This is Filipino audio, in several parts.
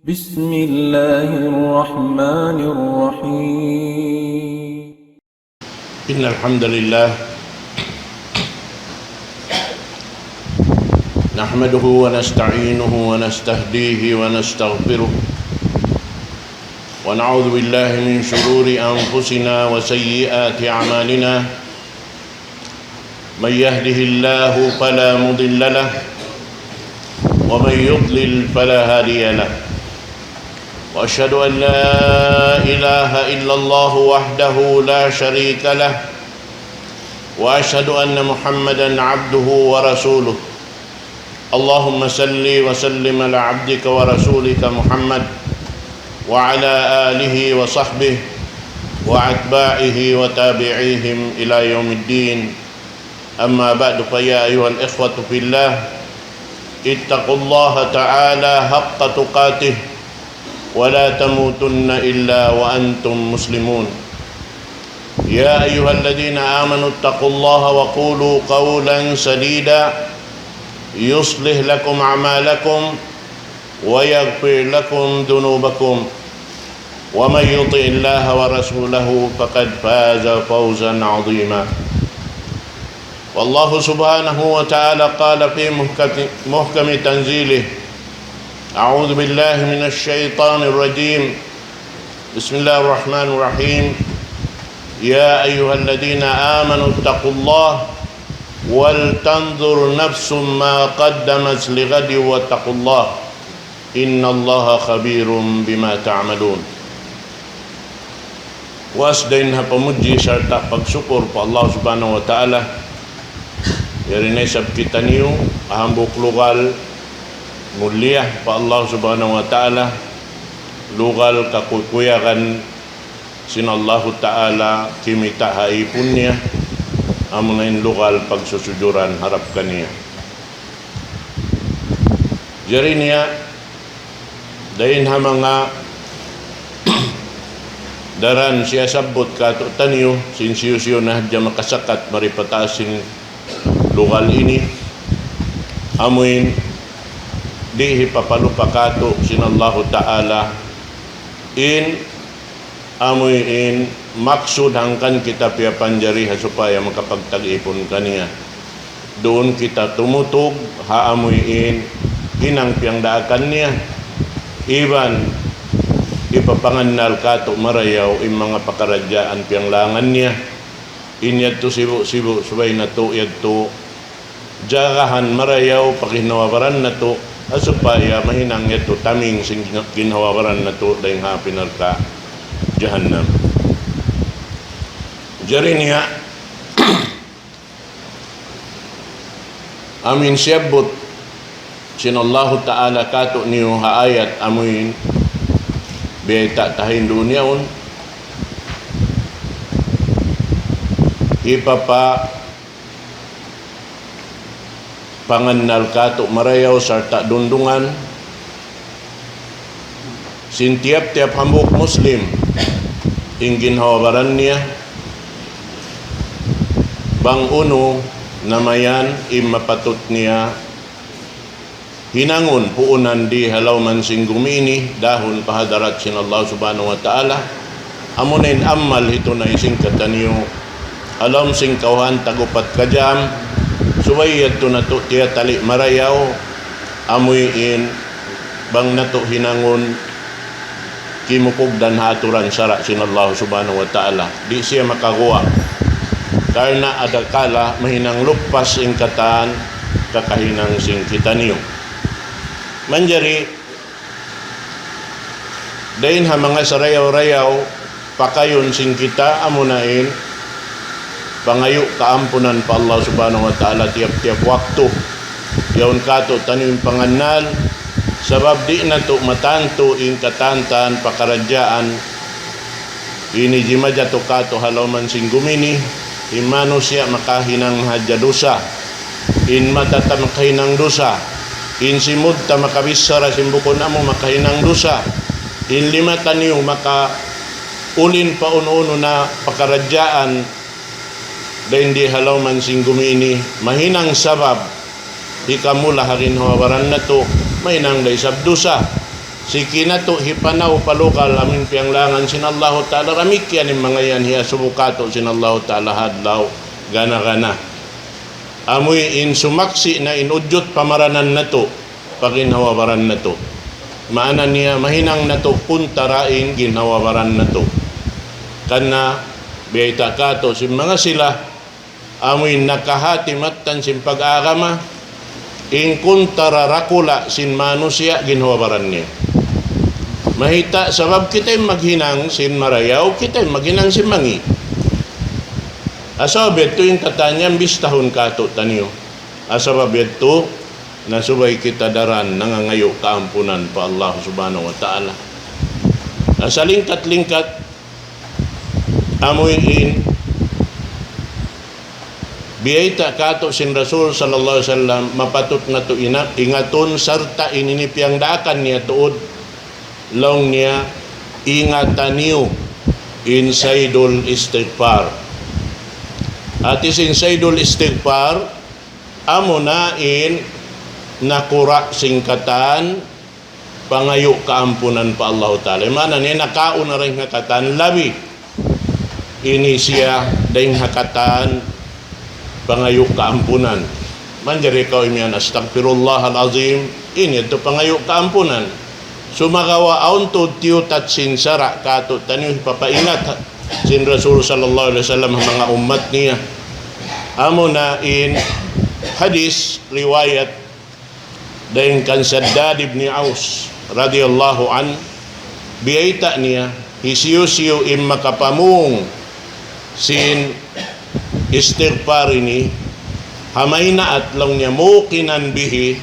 بسم الله الرحمن الرحيم إن الحمد لله نحمده ونستعينه ونستهديه ونستغفره ونعوذ بالله من شرور أنفسنا وسيئات أعمالنا من يهده الله فلا مضل له ومن يضلل فلا هادي له وأشهد أن لا إله إلا الله وحده لا شريك له وأشهد أن محمدا عبده ورسوله اللهم صل وسلم على عبدك ورسولك محمد وعلى آله وصحبه وأتباعه وتابعيهم إلى يوم الدين أما بعد فيا أيها الإخوة في الله اتقوا الله تعالى حق تقاته ولا تموتن إلا وأنتم مسلمون يا أيها الذين آمنوا اتقوا الله وقولوا قولا سديدا يصلح لكم أعمالكم ويغفر لكم ذنوبكم ومن يطع الله ورسوله فقد فاز فوزا عظيما والله سبحانه وتعالى قال في محكم تنزيله أعوذ بالله من الشيطان الرجيم بسم الله الرحمن الرحيم يا أيها الذين آمنوا اتقوا الله ولتنظر نفس ما قدمت لغد واتقوا الله إن الله خبير بما تعملون وأسدينها pemuji serta pagsyukur pa Allah Subhanahu wa Ta'ala yarinay sab kita niyo ahambok lugal mulia pa Allah Subhanahu wa Ta'ala lugal kakukuyakan sin Allah Ta'ala kimita haipun niya amunain lugal pagsusujuran harap kaniya jari niya dahin ha mga daran siya sabot kato taniyo sinsiyo na hadya makasakat maripatasin lugal ini amuin dihi papalupakato sinallahu ta'ala in amoy in maksud hangkan kita pia panjariha supaya makapagtag-ipon kaniya doon kita tumutog haamoy in inang piyang daakan niya iban ipapangannal kato marayaw in mga pakaradyaan piyang langan niya inyad to sibu subay na to yad to jagahan marayaw pakinawabaran na to supaya mahinang ito taming sing ginhawaran na to dahil hapinar ka jahannam jari niya amin siyabot sinallahu ta'ala kato niyo haayat amuin beta tahin dunyaon ipapa pangannal kato marayaw sarta dundungan sintiap-tiap hambuk muslim ingin hawabaran niya bang uno namayan imapatut niya hinangon puunan di halaw man sing gumini dahon pahadarat sin Allah Subhanahu wa Ta'ala amunin amal ito na ising kataniyo alam sing kauhan tagupat kajam suwayat to na to tiya tali marayaw amoy in bang nato hinangon kimukog dan haturan sara sin Allah Subhanahu wa Ta'ala di siya makaguwa karna adakala mahinang lupas ing katan kakahinang sing kita niyo manjari dahin ha mga sarayaw-rayaw pakayon sing kita amunain pangayo kaampunan pa Allah Subhanahu wa Ta'ala tiap-tiap waktu yaon kato tanim pangannal sabab di na to matanto in katantan pakaradyaan ini jimadya to kato halaman sing gumini imano siya makahinang hadya dosa in matata makahinang dosa in simud ta makabisara simbukon amo makahinang dosa in lima taniyo maka ulin pa uno na pakaradyaan dahil di halaw man sing gumini mahinang sabab ikamula harin hawaran na to mahinang day sabdusa si kinato hipanaw palukal amin pianglangan sinallahu ta'ala ramikyan yung mga yan hiya sumukato sinallahu ta'ala hadlaw gana-gana amoy in sumaksi na inudyot pamaranan na to paginhawabaran na to maanan niya mahinang na to kuntarain ginhawabaran na to kana biyayta kato si mga sila amoy nakahati matan sin pag-agama in kuntararakula sin manusia ginhawabaran niya mahita sabab kita'y maghinang sin marayaw kita'y maghinang sin mangi asabet to yung katanyang bistahon kato tanyo asabet to nasubay kita daran nangangayo kaampunan pa Allah subhanahu wa ta'ala asalingkat-lingkat amoy in biyayta kato sin Rasul sallallahu alaihi wasallam mapatot na to ingaton sarta ininipyang daakan niya tuod long niya ingatan niyo insaidul istighfar at insaidul istighfar amo na in nakura singkatan pangayo kaampunan pa Allah ta'ala mana niya nakaon na rin hakatan labi ini siya dahing hakatan pangayo kaampunan manjari kau imian astagfirullah al-azim ini ito pangayo kaampunan sumagawa aunto tiyutat sin sara kato tanyo papaingat sin Rasul sallallahu alaihi wasallam mga umat niya amo na in hadis riwayat daing kan Shaddad ibn Aus radhiyallahu an biyayta niya hisiyusiyo im makapamung sin istighfar ini hamay na at lang niya mukinan bihi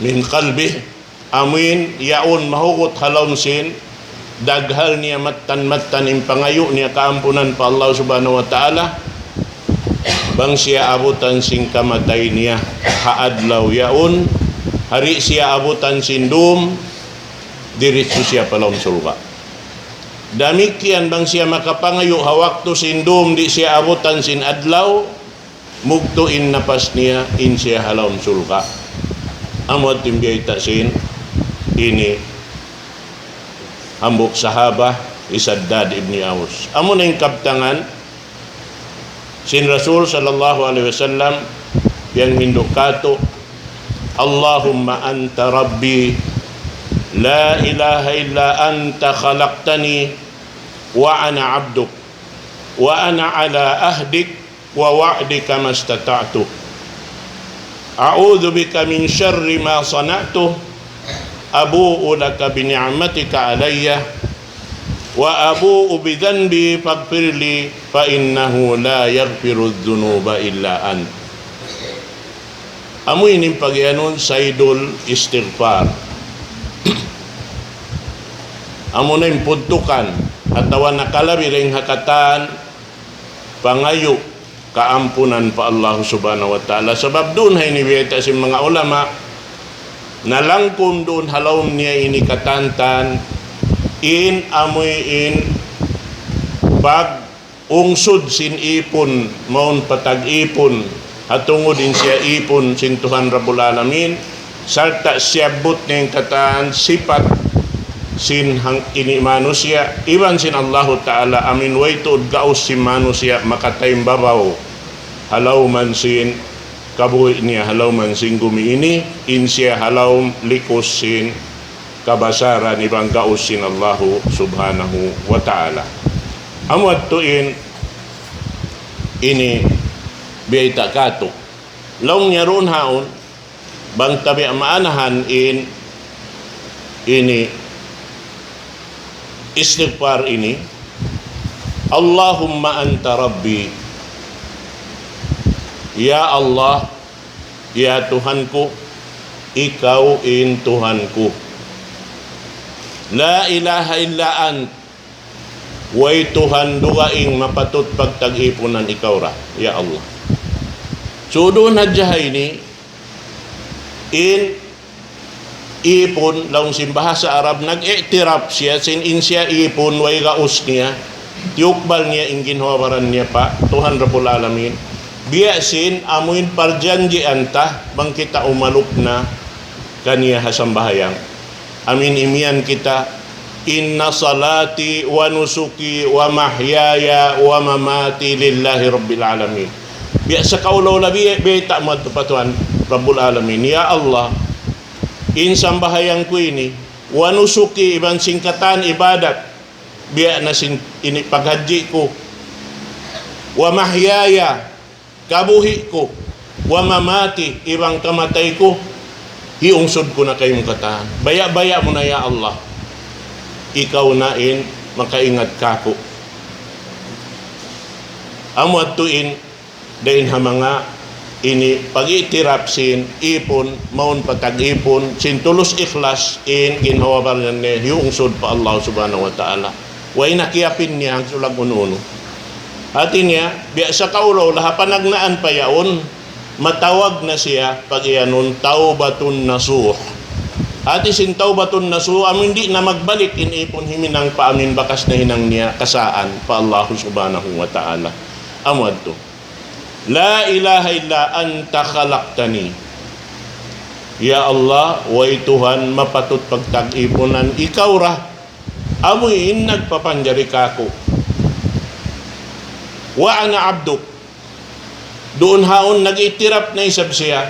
min qalbi amin yaon mahugot halon sin daghal niya matan im pangayo niya kaampunan pa Allah subhanahu wa ta'ala bang siya abutan sing kamatay niya haadlaw yaon hari siya abutan sin dum diretso siya palong sulga damikian bang siya makapangayo hawakto sin dum di siya abutan sin adlaw mugtuin napas niya in siya halon sulga amot timbiyayta sin ini hambok sahaba Shaddad ibn Aus amo na yung kaptangan sin Rasul sallallahu alaihi wasallam yang hindukato Allahumma anta rabbi la ilaha illa anta khalaqtani wa ana abduk wa ana ala ahdik wa wa'dika mastata'tu a'udzu bika min syarri ma sana'tu abu'u laka bi ni'matika alayya wa abu'u bi dhanbi faghfirli fa innahu la yaghfiru dzunuba illa ant amoy ning pagyanon saidul istighfar amo na impuntukan atawa nakalabi ring hakatan pangayo kaampunan pa Allah subhanahu wa ta'ala sabab doon hay nibiyeta si mga ulama nalangkom doon halawm niya ini katantan in amoy in pag ungsod sin ipon maun patag ipon hatungod din siya ipon sin Tuhan Rabbul Alamin sarta siyabot niyang kataan sipat sin hang ini manusia iban sin Allah Ta'ala amin way tuod gaus si manusia makatayong babaw halaw man sin kabuhi niya halaw man sin gumiini in siya halaw likos sin kabasaran ibang gaus sin Allah subhanahu wa ta'ala amwat tuin ini biyayta kato long niya roon haon bang tabi maanahan in ini istighfar ini Allahumma anta rabbi ya Allah ya Tuhanku ikaw in Tuhanku la ilaha illa ant way Tuhan dugaing mapatut pagtag-ipunan ikaw ra ya Allah so doon hadyahay ni in ipon laung simbahasa Arab nag-i'tiraf siya sin insya ipon way gaus niya tiukbal niya ingin hawaran niya pa Tuhan Rabbul Alamin biya sin amuin parjanji anta bang kita umaluk na kaniya hasambahayang amin imian kita, inna salati wa nusuki wa mahyaya wa mamati lillahi rabbil alamin. Biya sa kaulaw labi beta mo patuan Rabbul Alamin. Ya Allah, insambahayang ko ini wa nusuki ibang singkatan ibadat biya na ini paghaji ko, wa mahyaya kabuhi ko, wa mamati ibang kamatay ko, hiungsod ko na kayong katahan. Baya-baya mo na ya Allah, ikaw nain makaingat kako. Amo atuin dahin ha mga ini pag-itirap sin ipon maun patag-ipon sin tulus ikhlas in ginhawabaran ni hiungsod pa Allah subhanahu wa ta'ala. Way nakiyapin niya ang sulag ununo. Atin niya, biya sa kaulaw, lahapanagnaan pa yaon, matawag na siya pag iyanon, taubatun nasuh. Ati sin taubatun nasuh, amin di na magbalik inipon himinang paamin bakas na hinang niya kasaan pa Allah subhanahu wa ta'ala. Amad to. La ilaha illa anta khalaqtani. Ya Allah, way Tuhan, mapatut pagtag-iponan, ikaw ra, amoy nagpapanjari kako. Wa ana abduk, doon haon nag-itirap na isab siya,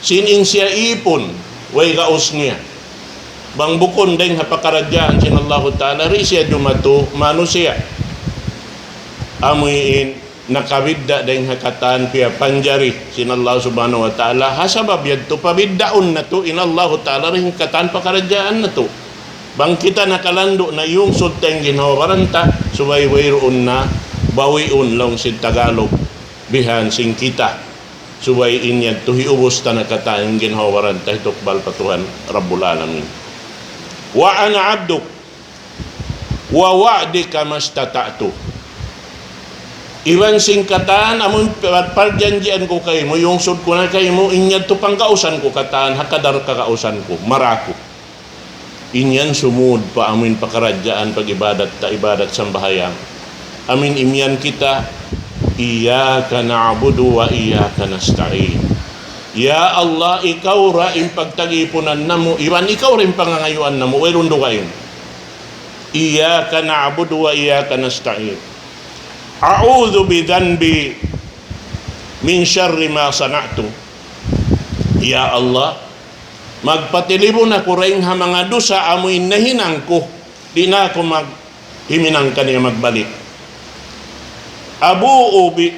sining siya ipon, way gaos niya. Bang bukon dahil hapakaradyaan sin Allah ta'ala, ri siya dumato, mano siya. Amuyin, nakabidda dahil hakatan piya panjari sin Allah subhanahu wa ta'ala, hasabab yadto, pabiddaon na to, in Allah ta'ala, rin katan pakaradyaan na to. Bang kita nakalando na yung sudteng ginawaranta, suwayway roon na, bawiun lang si Tagalog bihan sing kita suway inyad to hiubos ta nakataang ginhawaran ta hitukbal patuhan Rabbul Alamin. Wa ana abduk wa wa'dika mastata'tu. Iwan sing kataan amon parjanjian ko kay mo yung sud ko na kay mo inyad to pangkausan ko kataan hakadar kakausan ko marako. Inyan sumud pa amin pakaradyaan pag ibadat ta ibadat sambahayang. Amin imyan kita, iyyaka na'budu wa iyyaka nasta'in. Ya Allah, ikaw ra im pagtagipunan namo, iwan ikaw rin pangangayuan namo, way rundo kayo. Iyyaka na'budu wa iyyaka nasta'in. A'udhu bidhanbi min syarri ma sana'tu. Ya Allah, magpatilibon ako rin ha mga dosa amoy nahinang ko, di na ako himinang kaniya magbalik. Abu'u bi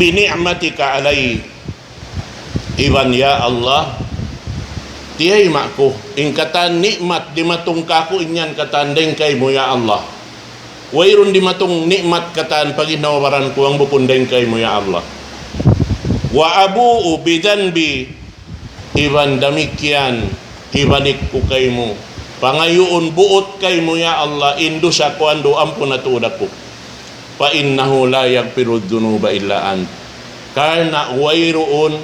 ni'matika alay. Iwan ya Allah, tiyay mako ingkatan nikmat di matong kako inyan katan deng kay mo ya Allah. Wayron di matong nikmat katan paginawaran ko ang bupundeng kay mo ya Allah. Wa abu'u bi dhanbi, iwan damikyan ibanik ko kay mo. Pangayoon buot kay mo ya Allah, indusa ko ando ampun natuda ko. Fa innahu la yaghfiru dzunuba illa ant. Karena wayroon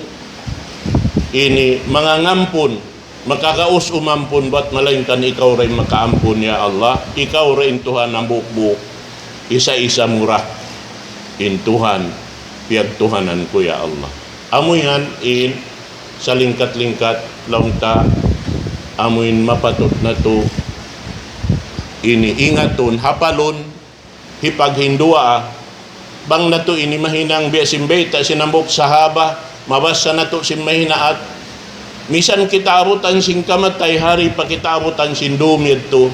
ini mga ngampun makakaus umampun bat malainkan ikaw rin makaampun ya Allah. Ikaw rin Tuhan ang bukbuk isa-isa murah in Tuhan piyag Tuhanan ko ya Allah. Amuyan in sa lingkat-lingkat launta amuin mapatot na to ini ingaton hapalon hipaghindua bang nato ini mahinang biasimbeta sinambok sahaba mabasa nato sin mahinaat misan kita abutan sing kamatay hari pa kita abutan sin dumid to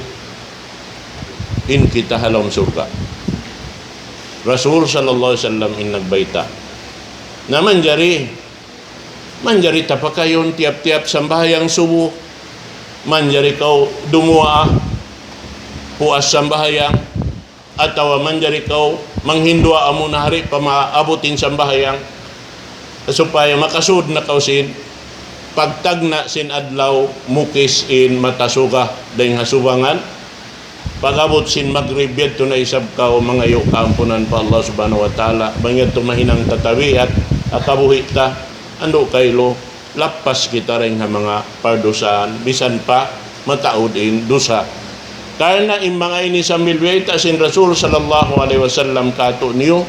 in kita halom surga. Rasul sallallahu alaihi wasallam in nagbaita na manjari tapakayon tiap-tiap sambahayang subuh, manjari kau dumua puas sambahayang atawa manjari kau manghindua amo na hari pa maabutin sambahayang supaya makasud na kau sin pagtagna sin adlaw mukis in matasuga dahil hasubangan pagabot sin maghrib yadto na isab kau mangayo kampunan pa Allah subhanahu wa ta'ala bangyad tumahinang tatawi at akabuhi ta ando kaylo lapas kita rin nga mga pardosaan bisan pa mataudin dosa. Karena in mga ini sa milweta sin Rasul sallallahu alaihi wasallam kato niyo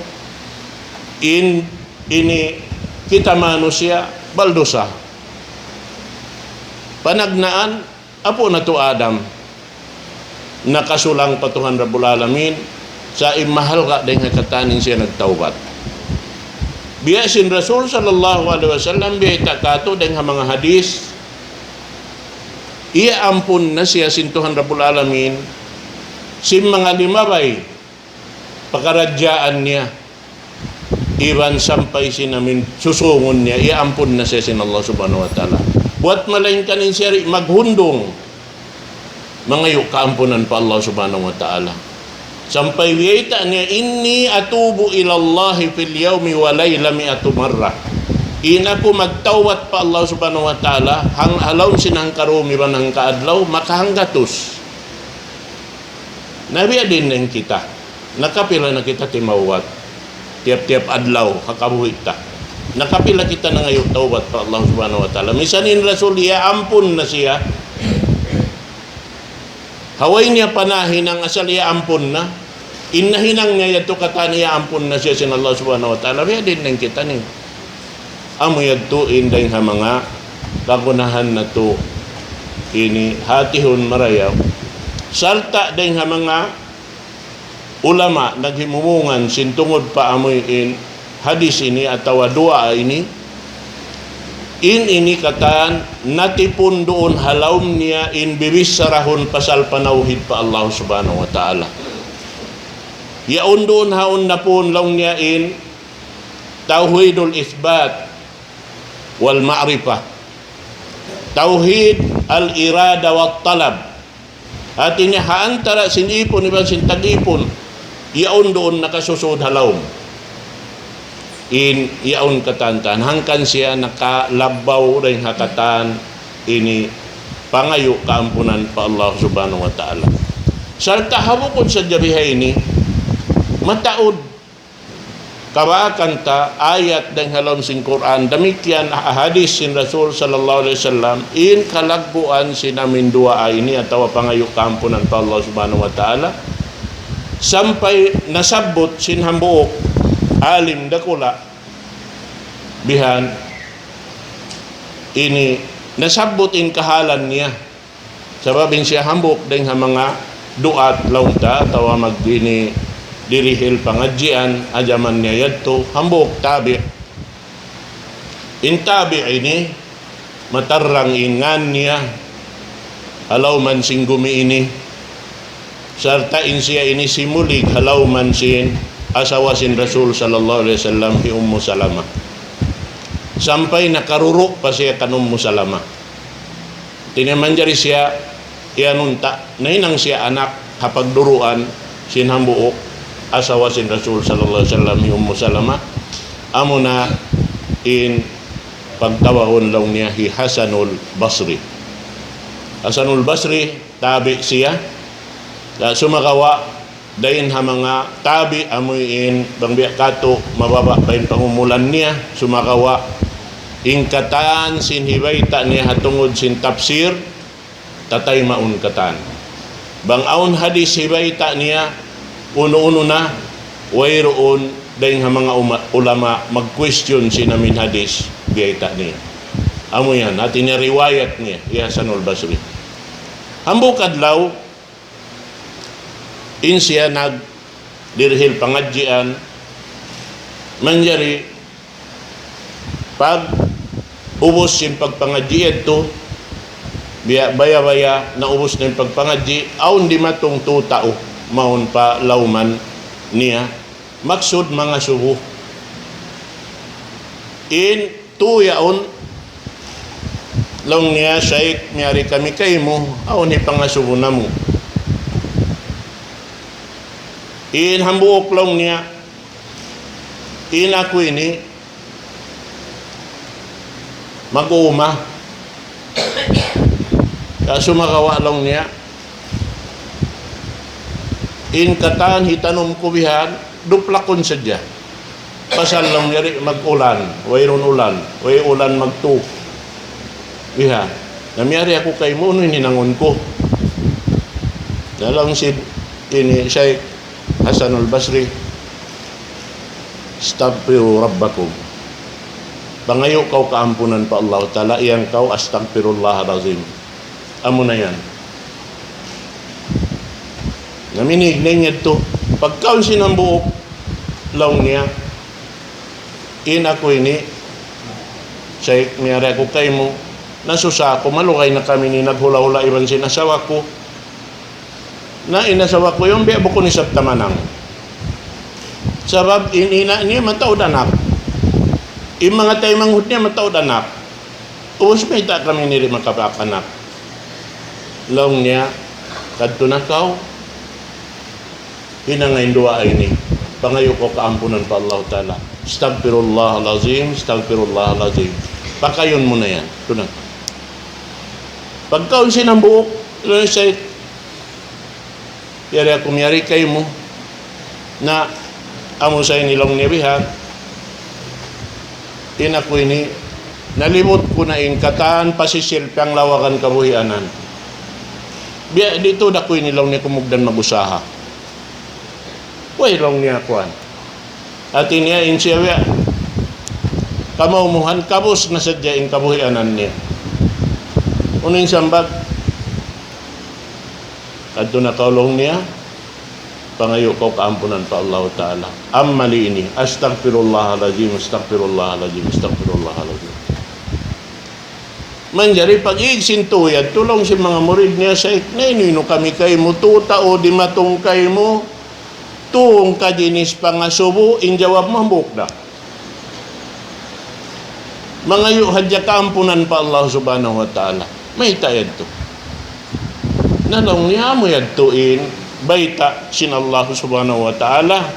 ini kita manusia baldosa. Panagnaan apo na to Adam, nakasulang patuhan Rabbul Alamin, sa imahal ka dahil katanin siya nagtaubat. Biya sin Rasul sallallahu alaihi wasallam, biya itakato dahil mga hadis, iya ampun na siya sintuhan Rabbul Alamin, sim mga limabay, pakaradyaan niya, iban sampai sinamin susungon niya, iya ampun na siya sin Allah subhanahu wa ta'ala. Buat malain kanin siya maghundong, mangayo kaampunan pa Allah subhanahu wa ta'ala. Sampai wiyata niya, inni atubu ilallahi fil yawmi wa layla mi'atu marra. Ina ko magtawat pa Allah subhanahu wa ta'ala, hang alaw sinang karumi ba ng kaadlaw, makahanggatos. Nabiya din ng kita, nakapila na kita timawat, tiap-tiap adlaw, kakabuhi ta. Nakapila kita na ngayon tawat pa Allah subhanahu wa ta'ala. Misanin Rasul, iya ampun na siya. Haway niya panahin ang asal iya ampun na. Inahinang niya yato katan iya ampun na siya sin Allah subhanahu wa ta'ala. Biya din ng kita ni. Amuyad to inday nga mga kagunahan na to ini hatihon marayaw. Salta din nga mga ulama naghimumungan sintungod pa amoy in hadis ini atau dua ini ini katan natipun doon halawm niya in bibis sarahun pasal panauhid pa Allah subhanahu wa ta'ala. Yaon doon haon na pun law niya in tauhidul isbat wal ma'rifah, tauhid al irada wat talab. Artinya haantara sinipon ibang sintagipon, yaon doon nakasusod halawm. In yaon katantan hangkan siya nakalabaw rin hakatan ini pangayo kaampunan pa Allah subhanahu wa ta'ala. Sarta habukon sa jabihay ini mataod kabaakan ta ayat dan halom sin Quran, demikian hadis sin Rasul sallallahu alaihi wasallam, in kalagbuan sinamin dua ini atau pangayo kaampunan pa Allah subhanahu wa ta'ala, sampai nasabot sin hambuok alim dakula bihan ini nasabutin kahalan niya sababin siya hambok deng mga duat launta tawa magdini dirihil pangadjian ajaman niya yadto hambok tabi intabi ini matarrang ingan niya alaw man sing gumi ini sarta insiya ini simulig halaw man sin asawa sin Rasul sallallahu alaihi wasallam fi Ummu Salama, sampai nakaruro pa siya kan Ummu Salama. Tinamanjari siya ianunta nainang siya anak hapagduruan sin hambuok asawa sin Rasul sallallahu alaihi wasallam fi Ummu Salama, amuna in pagtawahon law niya hi Hasanul Basri. Hasanul Basri tabi siya sumakawa dahin ha mga tabi amuin bangbiak kato mababa pain pangumulan niya sumakawa ingkatan sin hibayta niya hatungod sin tafsir tatay maun katan bangaon hadis hibayta niya uno-uno na wayroon dahin ha mga ulama mag-question sinamin hadis biyayta niya amo yan natin niya riwayat niya Hasanul Basri hambuk adlaw in siya nagdirhil pangadjian manjari pag ubos yung pagpangadji ito baya-baya na ubos na yung pagpangadji aun di matong tutao maun pa lauman niya maksud mga subuh in tuyaon long niya Shaykh miyari kami kay mo aun ni pangasubo na mo in hambuok lang niya in ako ini mag-uuma sumakawa lang niya in katan hitanom ko bihan duplakon sadya pasal lang niya mag-ulan wayron ulan way ulan magtu bihan namiyari ako kay mo no ninangon ko dalang si ini Shaykh Hasanul Basri astaghfiru rabbakum pangayo kau kaampunan pa Allah ta'ala iyang kau astaghfirullah azim amo na yan. Naminig na niya ito. Pagkaon sinambuok, laong niya, ako ini, say, miyari ako kay mo, nasusa ko, malukay na kami ni naghula-hula iban sinasawa ko, na inasawa ko yung biya ko ni Sabtamanang. Sabab, inina niya mataod anak. Yung mga tayo manghut niya mataod anak. Uus may ta kami nili makapakanak. Laong niya, kadto na kao, hinangayin dua ay ni, pangayo ko kaampunan pa Allah Ta'ala. Astagfirullah al-azim, astagfirullah al-azim. Pakayon mo na yan. Ito na. Pagkaon sinambuok, say, yari ako miyari kayo mo, na amo sa inilong nibihan, ko ini, nalimot ko na kataan pasisilpang lawakan kabuhianan. Biya, dito na ko inilong ni kumugdan magusaha. Way long niya kuan. At niya insiya kamaumuhan kabus na sadya in kabuhianan niya. Uning sambag adto na kaulong niya pangayo ko kaampunan pa Allah Ta'ala. Mali ini, astaghfirullahaladzim, astaghfirullahaladzim, astaghfirullahaladzim. Manjari pag-iig sintuyad, tulong si mga murid niya sa iknainino kami kay mo, tuta o di matong kay mo, tuong kajinis pangasubo, injawab mo, bukda. Mga hadya kaampunan pa Allah Subhanahu wa Ta'ala. May tayad to. Nanong niya mo yadtuin, baita sin Allah Subhanahu wa Ta'ala,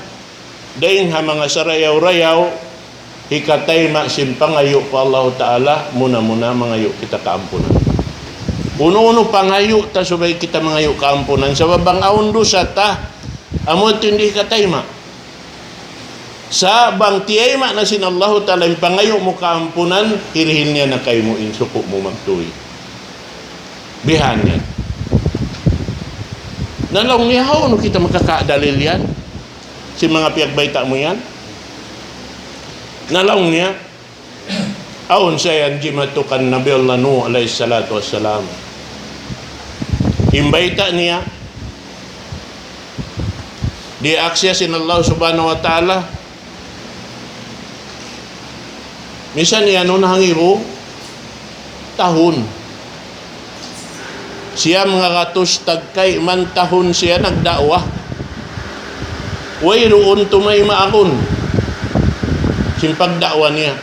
daing ha mga sarayaw-rayaw, hikatay masin pangayo pa Allah Ta'ala, muna-muna mangayo kita kaampunan. Uno-uno pangayo, ta subay kita mangayo kaampunan, sa babang aundo sa ta, amot hindi katayma. Sa bang tiyayma na sin Allah Ta'ala, pangayo mo kaampunan, hilhil niya na kayo mo, insuko mo magtuwi. Bihan yan. Nalaw niya, ano kita makakadalil yan? Si mga piyagbayta mo yan? Nalaw niya, aon siya yan, jimatukan Nabi Allah Nuh alayhi salatu wassalam. Imbayta niya, di aksya sin Allah Subhanahu wa Ta'ala. Misan niya, no nahangiro, tahun. Siya mga katos tagkay mantahon siya nagdawa. Way roon tumay maakon. Simpagdawa niya.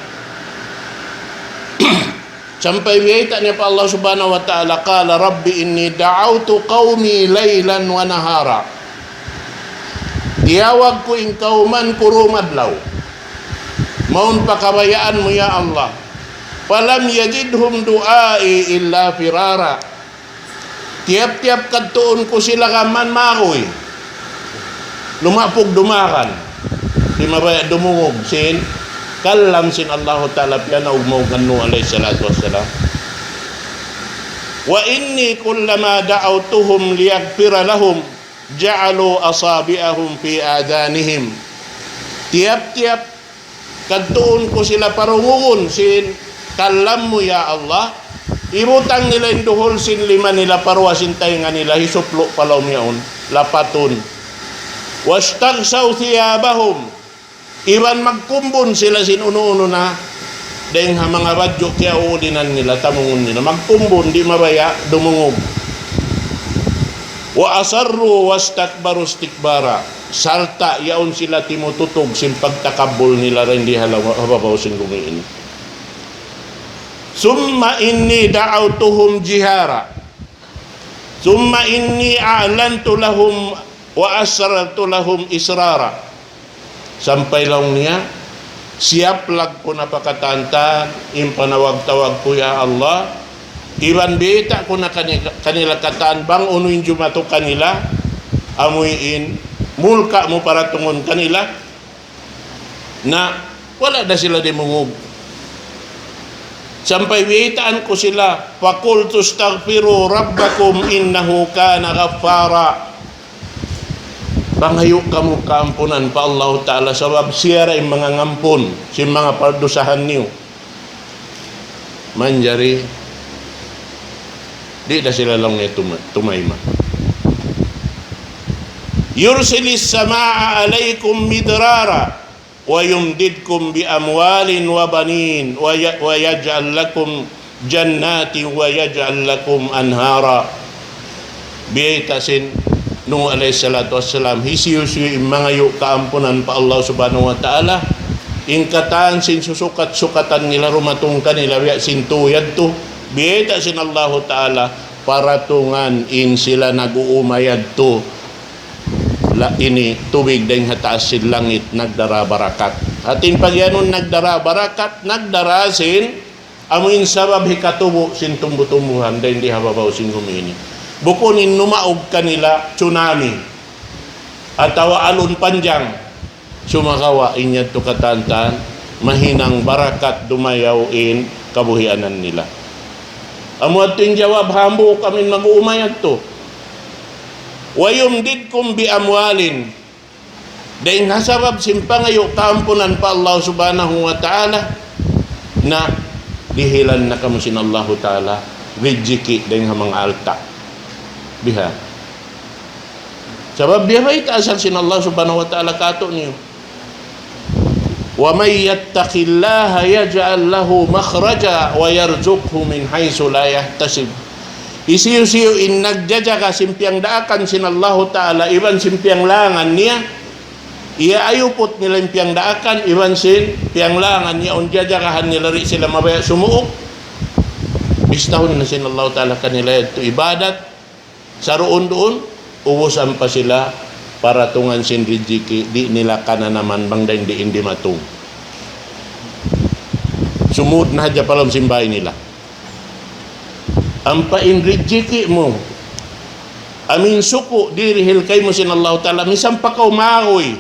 Sampay biyayta niya pa Allah Subhanahu wa Ta'ala, qala Rabbi inni da'awtu qawmi laylan wa nahara. Tiyawag ko in kauman kurumadlaw. Maun pakabayaan mo ya Allah. Falam yajidhum du'ai illa firara. Tiap-tiap kadtuon ko sila kaman makoy. Lumapog dumakan. Di mabaya dumungog sin kalam sin Allah Ta'ala piyana ugmog kanu alayhi salatu wassalam. Wa inni kullama da'awtuhum liyaghfira lahum ja'alu asabi'ahum fi adanihim. Tiap-tiap kadtuon ko sila parungungon sin kalam mo ya Allah. Ibutang nila induhol sin lima nila parwasin tayo nga nila hisuplo palaw miyaon lapaton. Wastagsaw thiyabahum, iban magkumbon sila sin uno-uno na dahil ha mga badyo kaya uulinan nila tamungon nila magkumbon di mabaya dumungog. Wa asarru wastakbaru istikbara, sarta yaon sila timututog sin pagtakabol nila rin di hababaw sin gumiin. Summa inni da'awtuhum jihara. Summa inni a'lantu lahum wa asrartu lahum israra. Sampay lang niya, siap lag ko na pakatantan, impanawag-tawag ko ya Allah. Iban bita ko na kanila kataan bang unuin jumato kanila, amuyin, mulka mo para tungon kanila, na wala na sila dimungog. Sampay witaan ko sila, faqultu astaghfiru rabbakum innahu kana ghaffara. Pangayo kamo kaampunan pa Allah Ta'ala sabab siya ray mga ngampun, si mga pardusahan niyo. Manjari Di na sila lang niya tumayma. Yursilis samaa alaykum midrara wa yumdidkum bi amwalin wa banin wa yaj'al lakum jannatin wa yaj'al lakum anhara. Biyaytasin nung alayhi salatu wassalam hisiyusiyo imangayo kaampunan pa Allah subhanahu wa ta'ala ingkatan sin susukat-sukatan nila rumatong kanila biya sintuyad to biyaytasin Allah ta'ala paratungan in sila nag-uumayad to la ini tubig dahil hataas langit nagdara barakat. Atin pagyanon nagdara barakat, nagdarasin, amuin sabab hikatubo sin tumbutumbuhan dahil hindi hababaw sin gumini. Bukunin numaog kanila tsunami at alon panjang sumakawa inyad to katantan mahinang barakat dumayawin kabuhianan nila. Amo at yung jawab hambo kami mag-uumayad to. Wa yumdidkum bi amwalin dahil nasabab simpangayo kaampunan pa Allah subhanahu wa ta'ala na dihilan na kamo sin Allah ta'ala rijiki dahil mga alta biha sabab biha may taasal sin Allah subhanahu wa ta'ala kato niyo wa may yattaqillaha yaj'al lahu makhraja wa yarzuqhu min haythu la yahtasib. Isiyo-siyo in nagjaja ka simpiang daakan sin Allah ta'ala iban simpiang langan niya iya ayupot nila impiang daakan iban sin piang langan niya on jajakahan nila ri sila mabaya sumuok bistahon na sin Allah ta'ala kanila ito ibadat saroon doon ubusan pa sila para tungan sin rijiki di nila kana naman bang dahin di hindi matung sumud na hadya palam simbay nila ampain rijiki mo amin suko dirihil kay mo sin Allah ta'ala misang pakaw maoy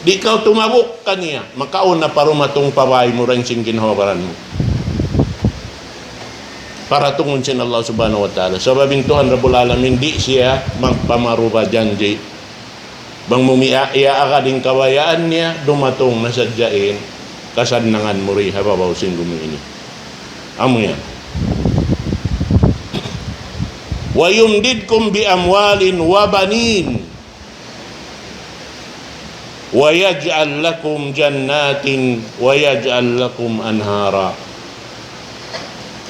di kaw tumabok kaniya makaon na parumatong paway mo rin sin ginhawaran mo para tungon sin Allah subhanahu wa ta'ala sababing Tuhan Rabbul Alamin di siya magpamaruba janji bang mumiya akading kawayaan niya dumatong nasadyain kasadnangan mo rin hababaw sin gumini amo yan. Wa yumdidkum bi amwalin wa banin wa yaj'al lakum jannatin wa yaj'al lakum anhara.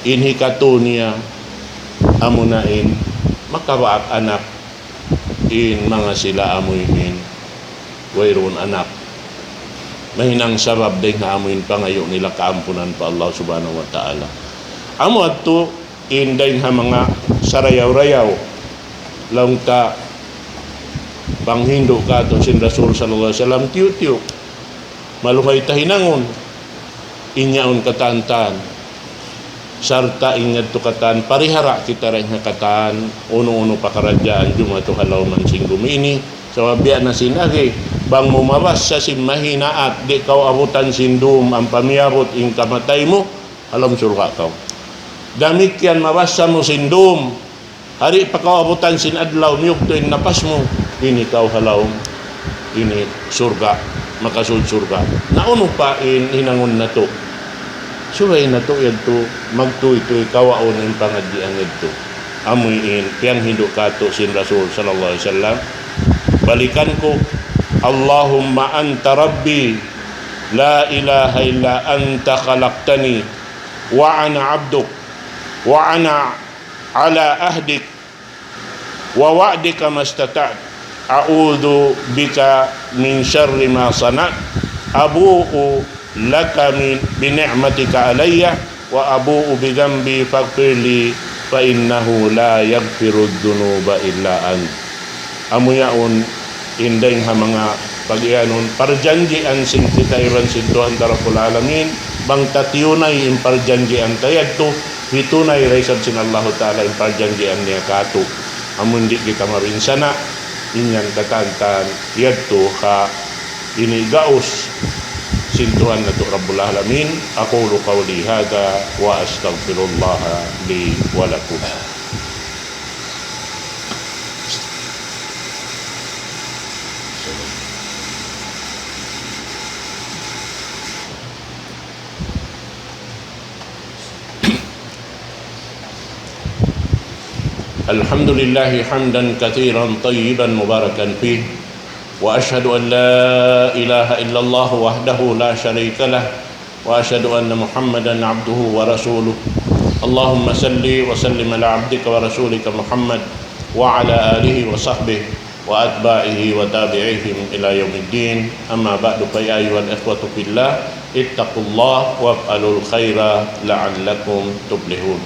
Inhi katunya amunain makawaak anak in mga sila amuin wayron anak mahinang sabab din nga amuin pangayo nila kaampunan pa Allah subhanahu wa ta'ala amo adto inday nga mga sarayaw-rayaw lang ta panghindo ka to sin Rasul sallallahu alaihi wasallam tiyo-tiyo maluhay tahinangon inyaon katantan sarta inyad to katan parihara kita rin katan uno-uno pakaradyaan jumato halaw man sing gumini so biya na sinagi bang mumabas sa simahinaat di kaw abutan sindum ang pamiyabot ing kamatay mo alam surga kaw damit yan mabasa mo sindum hari pakawabutan sin adlaw miyog to in napas mo ini kaw halaw ini surga makasud surga nauno pa in hinangon na to suway na to yadto magtuy-tuy kawaon in pangaddian yadto amoy in piyang hindo kato sin Rasul sallallahu alaihi wasallam balikan ko Allahumma anta rabbi la ilaha illa anta khalaqtani wa ana abduk wa ana ala ahdik wa wa'dika mastata'at a'udhu bika min syarri ma sana'at abu'u laka bi ni'matika alayya wa abu'u bi dhanbi faghfirli fa innahu la yaghfiru dhunuba illa ant. Amuyaon inday nga mga pag-ianon parjanjian sin kita iban sin Tuhan Rabbul Alamin bang tatiyunay in parjanjian tayadto hitunay raisad sin Allah ta'ala in parjanjian niya kato amun di kita marinsana inyan katantan yadto ka inigaos sin Tuhan na to Rabbul Alamin aqulu qawli hadha wa astaghfirullah li wa lakum. Alhamdulillahi hamdan kathiran tayyiban mubarakan fih. Wa ashhadu an la ilaha illallah wahdahu la syarika lah. Wa ashhadu anna Muhammadan abduhu wa rasuluh. Allahumma salli wa sallim ala abdika wa rasulika Muhammad wa ala alihi wa sahbihi wa atba'ihi wa tabi'ihim ila yaumiddin. Amma ba'du, fa ya ayyuhal ikhwatu fillah, ittaqullah waf'alul khaira la'allakum tuflihun.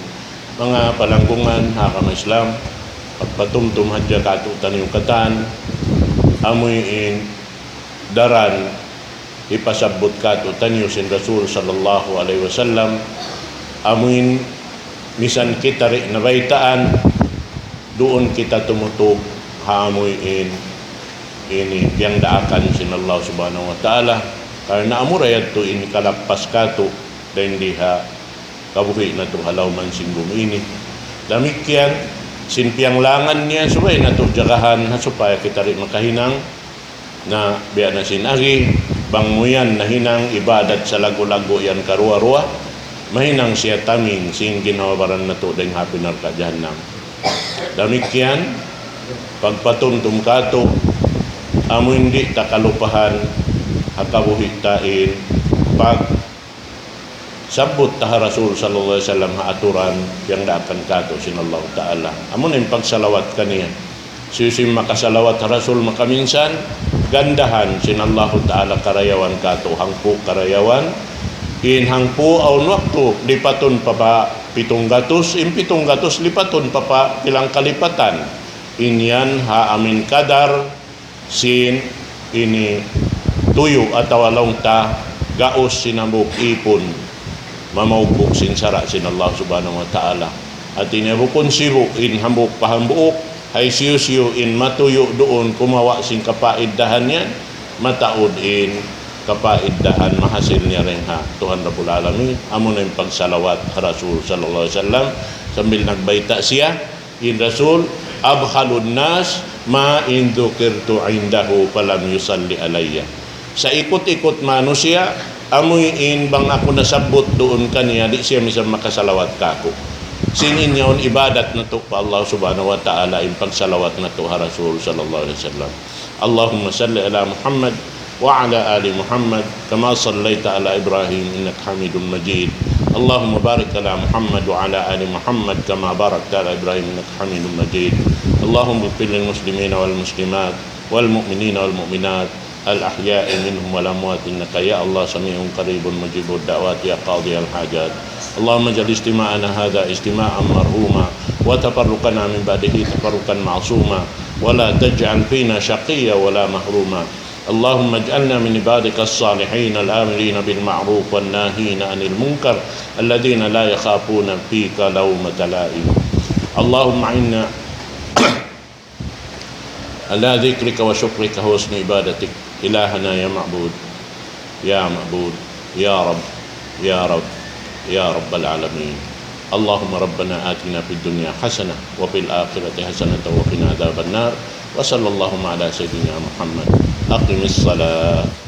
Mga palanggungan, hakam Islam, pagpatumtum hadya katutan yung katan, amuyin daran ipasabot katutan yung sin Rasul sallallahu alaihi wasallam, amuyin misan kita rin nabaitaan, doon kita tumutog hamuin ini yang daakan sin Allah subhanahu wa ta'ala, karena amurayad to ini kalakpas kato dan diha kabuhi na to halaw man singgum ini damikyan sinpiang langan niya subay na to jagahan supaya kita rin makahinang na biya na sinagi banguyan na hinang ibadat sa lago-lago yan karuwa-ruwa mahinang siya taming sing ginawabaran na to dahil happy narka jahannam. Damikyan pagpatumtum kato amo hindi takalupahan hakabuhi tain pag sabot taha Rasul sallallahu alaihi wasallam aturan yang daakan kato sinallahu ta'ala. Amo na yung pagsalawat kaniya sisim makasalawat Rasul makaminsan gandahan sinallahu ta'ala karayawan kato hangpo karayawan in hangpo aun waktu lipaton pa ba 700 700 lipaton pa pa ilang kalipatan inyan haamin kadar sin ini tuyo atau walong ta gaos sinambuk ipon mamaubok sin sara sin Allah subhanahu wa ta'ala at inabukon siru in hambuk pahambuok hay siyo in matuyo doon kumawa sin kapaiddahan yan mataod in kapaiddahan mahasil niya rin ha Tuhan Rabbul Alamin. Amo na yung pagsalawat Rasul sallallahu alaihi wasallam sambil nagbaita siya in Rasul abhalun nas ma in dhukirtu indahu falam yusalli alayya. Sa ikot-ikot manusia amoy in bang ako nasabot doon kaniya di siya misal makasalawat kako. Sinin niyaon ibadat na to pa Allah subhanahu wa ta'ala in pagsalawat na to ha Rasul sallallahu alaihi wasallam. Allahumma salli ala Muhammad wa ala ali Muhammad kama sallaita ala Ibrahim innaka Hamidum Majid. اللهم بارك على محمد وعلى آل محمد كما باركت على إبراهيم إنك حميد مجيد. اللهم اغفر للمسلمين والمسلمات والمؤمنين والمؤمنات الأحياء منهم والأموات إنك يا الله سميع قريب مجيب الدعوات يا قاضي الحاجات. اللهم اجعل اجتماعنا هذا اجتماعا مرحوما وتفرقنا من بعده تفرقا معصوما ولا تجعل فينا شقيا ولا محروما. اللهم اجعلنا من عبادك الصالحين الآمرين بالمعروف والناهين عن المنكر الذين لا يخافون فيك لومة لائم. اللهم إنا على ذكرك وشكرك وحسن عبادتك إلهنا يا معبود يا معبود يا رب يا رب يا رب العالمين. اللهم ربنا آتنا في الدنيا حسنة وفي الآخرة حسنة وقنا عذاب النار. وصلى اللهم على سيدنا محمد. أقم الصلاة.